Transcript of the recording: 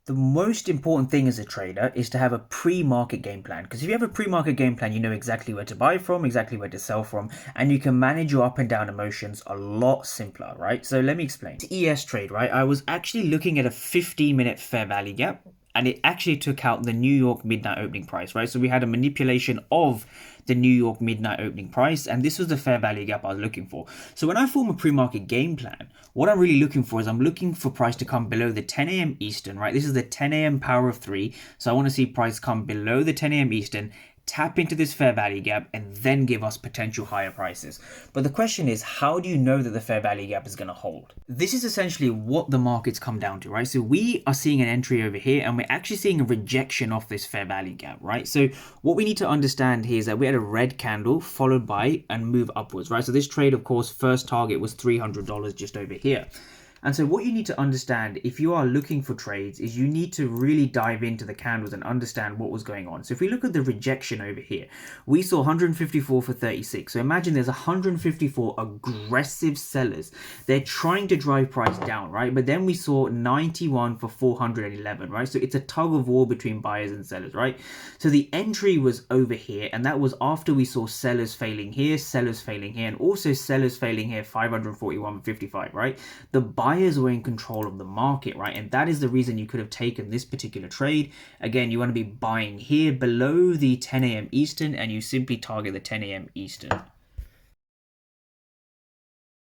The most important thing as a trader is to have a pre-market game plan, because if you have a pre-market game plan, you know exactly where to buy from, exactly where to sell from, and you can manage your up and down emotions a lot simpler, right? So let me explain. This ES trade, right? I was actually looking at a 15-minute fair value gap, and it actually took out the New York midnight opening price, right? So we had a manipulation of the New York midnight opening price, and this was the fair value gap I was looking for. So when I form a pre-market game plan, what I'm really looking for is I'm looking for price to come below the 10 a.m. Eastern, right? This is the 10 a.m. power of 3. So I want to see price come below the 10 a.m. Eastern, tap into this fair value gap, and then give us potential higher prices. But the question is, how do you know that the fair value gap is going to hold? This is essentially what the markets come down to, right? So we are seeing an entry over here, and we're actually seeing a rejection of this fair value gap, right? So what we need to understand here is that we had a red candle followed by and move upwards, right? So this trade, of course, first target was $300 just over here. And so what you need to understand if you are looking for trades is you need to really dive into the candles and understand what was going on. So if we look at the rejection over here, we saw 154 for 36. So imagine there's 154 aggressive sellers. They're trying to drive price down, right? But then we saw 91 for 411, right? So it's a tug of war between buyers and sellers, right? So the entry was over here, and that was after we saw sellers failing here, and also sellers failing here, 541 for 55, right? The buyers were in control of the market, right? And that is the reason you could have taken this particular trade. Again, you want to be buying here below the 10 a.m. Eastern, and you simply target the 10 a.m. Eastern.